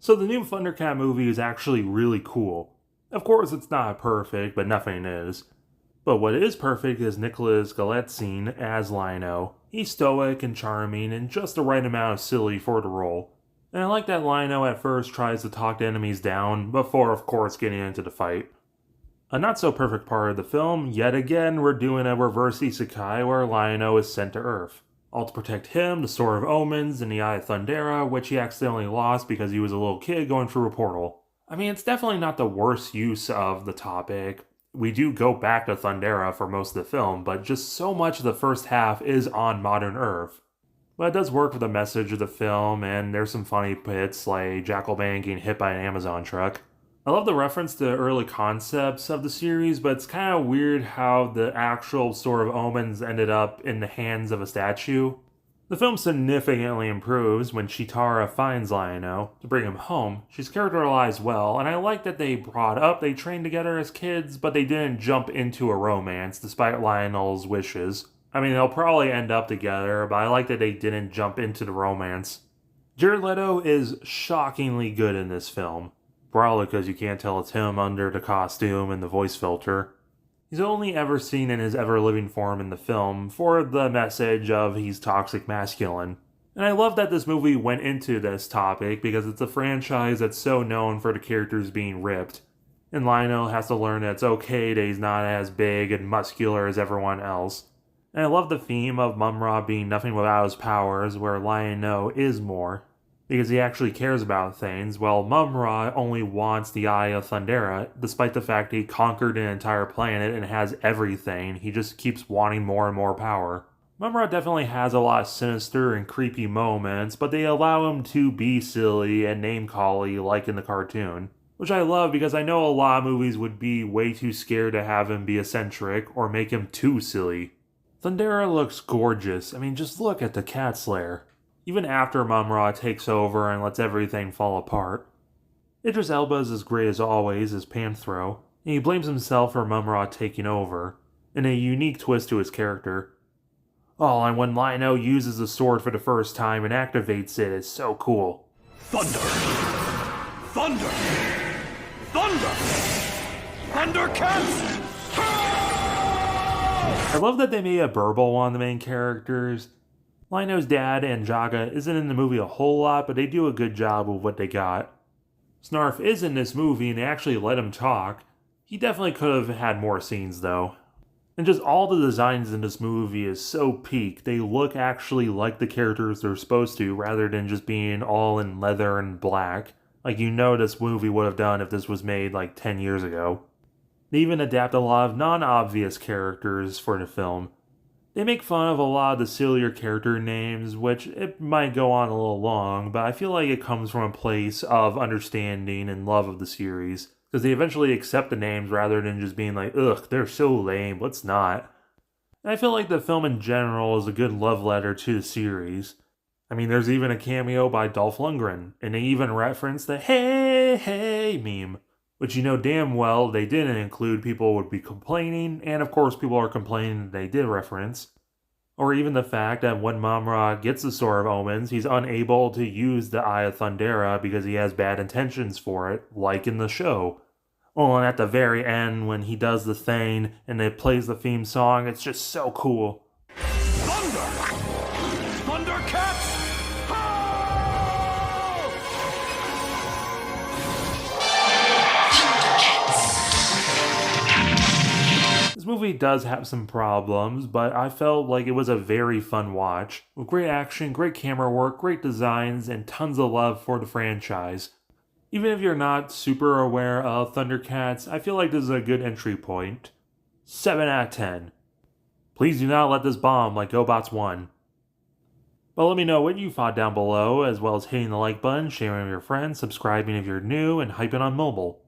So the new Thundercat movie is actually really cool. Of course, it's not perfect, but nothing is. But what is perfect is Nicholas Galitzine as Lino. He's stoic and charming and just the right amount of silly for the role. And I like that Lino at first tries to talk the enemies down before, of course, getting into the fight. A not so perfect part of the film, yet again, we're doing a reverse isekai where Lino is sent to Earth. All to protect him, the Sword of Omens, and the Eye of Thundera, which he accidentally lost because he was a little kid going through a portal. I mean, it's definitely not the worst use of the topic. We do go back to Thundera for most of the film, but just so much of the first half is on modern Earth. But it does work for the message of the film, and there's some funny bits like Jackal Bane getting hit by an Amazon truck. I love the reference to early concepts of the series, but it's kind of weird how the actual Sword of Omens ended up in the hands of a statue. The film significantly improves when Chitara finds Lion-O to bring him home. She's characterized well, and I like that they brought up they trained together as kids, but they didn't jump into a romance despite Lionel's wishes. I mean, they'll probably end up together, but I like that they didn't jump into the romance. Jared Leto is shockingly good in this film. Probably because you can't tell it's him under the costume and the voice filter. He's only ever seen in his ever-living form in the film for the message of he's toxic masculine. And I love that this movie went into this topic because it's a franchise that's so known for the characters being ripped. And Lionel has to learn that it's okay that he's not as big and muscular as everyone else. And I love the theme of Mumra being nothing without his powers, where Lion-O is more. Because he actually cares about things, while Mumra only wants the Eye of Thundera, despite the fact he conquered an entire planet and has everything, he just keeps wanting more and more power. Mumra definitely has a lot of sinister and creepy moments, but they allow him to be silly and name-cally like in the cartoon. Which I love because I know a lot of movies would be way too scared to have him be eccentric or make him too silly. Thundera looks gorgeous. I mean, just look at the cat slayer. Even after Mumra takes over and lets everything fall apart. Idris Elba is as great as always as Panthro, and he blames himself for Mumra taking over, in a unique twist to his character. Oh, and when Lion-O uses the sword for the first time and activates it, it's so cool. Thunder! Thunder! Thunder! Thundercats! I love that they made a burble one of the main characters. Lion-O's dad and Jaga isn't in the movie a whole lot, but they do a good job with what they got. Snarf is in this movie and they actually let him talk. He definitely could have had more scenes though. And just all the designs in this movie is so peak. They look actually like the characters they're supposed to rather than just being all in leather and black. Like you know this movie would have done if this was made like 10 years ago. They even adapt a lot of non-obvious characters for the film. They make fun of a lot of the sillier character names, which it might go on a little long, but I feel like it comes from a place of understanding and love of the series. Because they eventually accept the names rather than just being like, ugh, they're so lame, let's not. And I feel like the film in general is a good love letter to the series. I mean, there's even a cameo by Dolph Lundgren, and they even reference the hey, hey meme. Which you know damn well they didn't include, people would be complaining, and of course people are complaining they did reference. Or even the fact that when Mumra gets the Sword of Omens, he's unable to use the Eye of Thundera because he has bad intentions for it, like in the show. Oh, and at the very end, when he does the thing and it plays the theme song, it's just so cool. Thunder! Thundercats! This movie does have some problems, but I felt like it was a very fun watch, with great action, great camera work, great designs, and tons of love for the franchise. Even if you're not super aware of Thundercats, I feel like this is a good entry point. 7 out of 10. Please do not let this bomb like GoBots 1. But let me know what you thought down below, as well as hitting the like button, sharing with your friends, subscribing if you're new, and hyping on mobile.